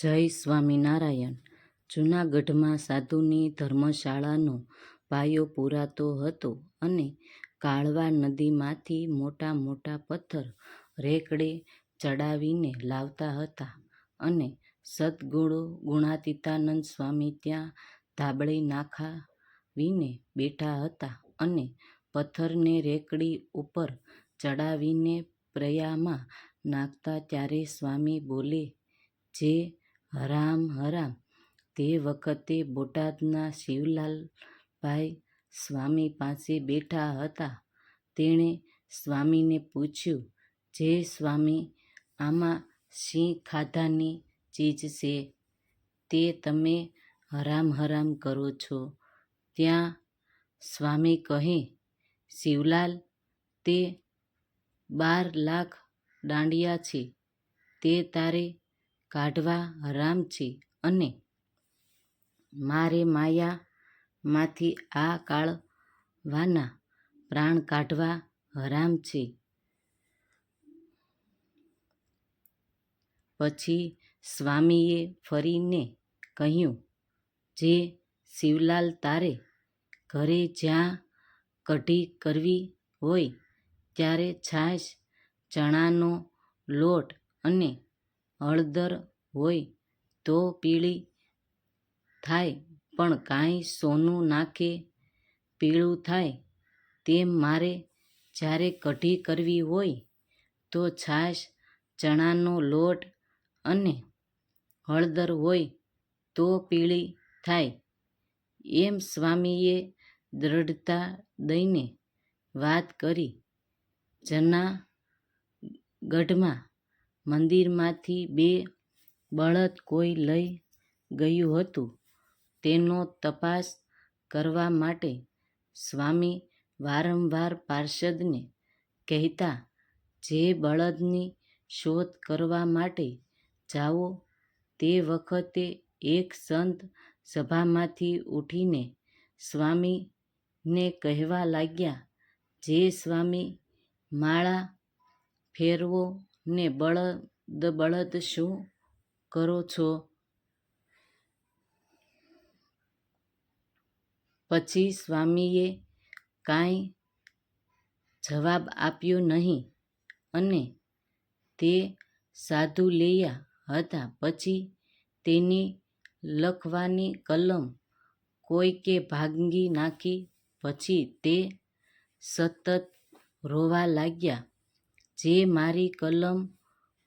જય સ્વામિનારાયણ. જૂનાગઢમાં સાધુની ધર્મશાળાનો પાયો પૂરાતો હતો અને કાળવા નદીમાંથી મોટા મોટા પથ્થર રેકડે ચડાવીને લાવતા હતા અને સદ્ગુરુ ગુણાતીતાનંદ સ્વામી ત્યાં ધાબળે નાખાવીને બેઠા હતા અને પથ્થરને રેકડી ઉપર ચડાવીને પ્રયામાં નાખતા ત્યારે સ્વામી બોલે, જે હરામ હરામ. તે વખતે બોટાદના શિવલાલભાઈ સ્વામી પાસે બેઠા હતા. તેણે સ્વામીને પૂછ્યું, જે સ્વામી, આમાં શી ખાધાની ચીજ છે તે તમે હરામ હરામ કરો છો? ત્યાં સ્વામી કહે, શિવલાલ, તે 12 લાખ દાંડિયા છે, તે તારે કાઢવા હરામ છે અને મારે માયામાંથી આ કાળવાના પ્રાણ કાઢવા હરામ છે. પછી સ્વામીએ ફરીને કહ્યું, જે શિવલાલ, તારે ઘરે જ્યાં કઢી કરવી હોય ત્યારે છાશ, ચણાનો લોટ અને હળદર હોય તો પીળી થાય, પણ કાંઈ સોનું નાખે પીળું થાય. તેમ મારે જ્યારે કઢી કરવી હોય તો છાશ, ચણાનો લોટ અને હળદર હોય તો પીળી થાય. એમ સ્વામીએ દ્રઢતા દઈને વાત કરી. જૂનાગઢમાં મંદિરમાંથી 2 બળદ કોઈ લઈ ગયું હતું. તેનો તપાસ કરવા માટે સ્વામી વારંવાર પાર્ષદને કહેતા, જે બળદની શોધ કરવા માટે જાઓ. તે વખતે એક સંત સભામાંથી ઊઠીને સ્વામીને કહેવા લાગ્યા, જે સ્વામી, માળા ફેરવો ને બળદ શું કરો છો? પછી સ્વામીએ કાંઈ જવાબ આપ્યો નહીં અને તે સાધુ લયા હતા. પછી તેની લખવાની કલમ કોઈકે ભાંગી નાખી. પછી તે સતત રોવા લાગ્યા, જે મારી કલમ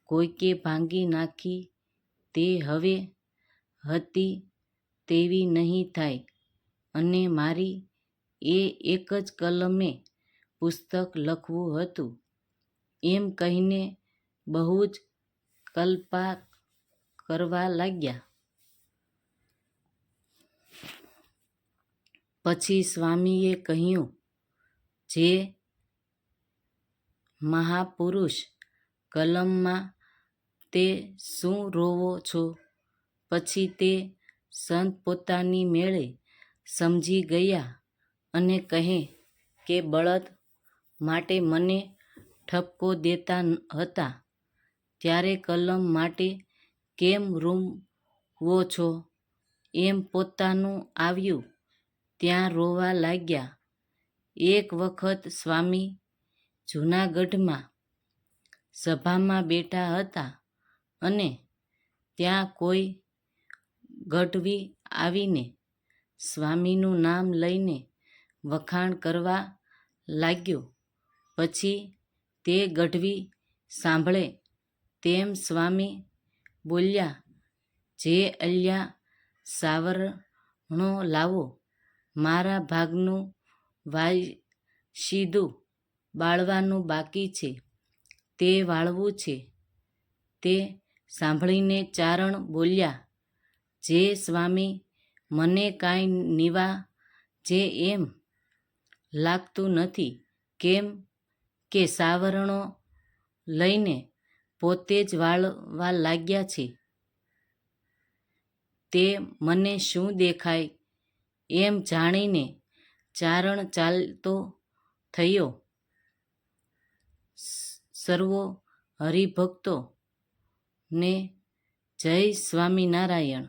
કોઈકે ભાંગી નાખી, તે હવે હતી તેવી નહીં થાય અને મારી એ એક જ કલમે પુસ્તક લખવું હતું. એમ કહીને બહુ જ કલ્પા કરવા લાગ્યા. પછી સ્વામીએ કહ્યું, જે મહાપુરુષ, કલમમાં તે શું રોવો છો? પછી તે સંત પોતાની મેળે સમજી ગયા અને કહે કે બળદ માટે મને ઠપકો દેતા હતા, ત્યારે કલમ માટે કેમ રૂવો છો? એમ પોતાનું આવ્યું ત્યાં રોવા લાગ્યા. એક વખત સ્વામી જૂનાગઢમાં સભામાં બેઠા હતા અને ત્યાં કોઈ ગઢવી આવીને સ્વામીનું નામ લઈને વખાણ કરવા લાગ્યો. પછી તે ગઢવી સાંભળે તેમ સ્વામી બોલ્યા, જે અલ્યા સાવરણો લાવો, મારા ભાગનું વાયસીદું બાળવાનું બાકી છે, તે વાળવું છે. તે સાંભળીને ચારણ બોલ્યા, જે સ્વામી, મને કાંઈ નિવાજે એમ લાગતું નથી, કેમ કે સાવરણો લઈને પોતે જ વાળવા લાગ્યા છે. તે મને શું દેખાય? એમ જાણીને ચારણ ચાલતો થયો. સર્વો હરિભક્તો ને જય સ્વામિનારાયણ.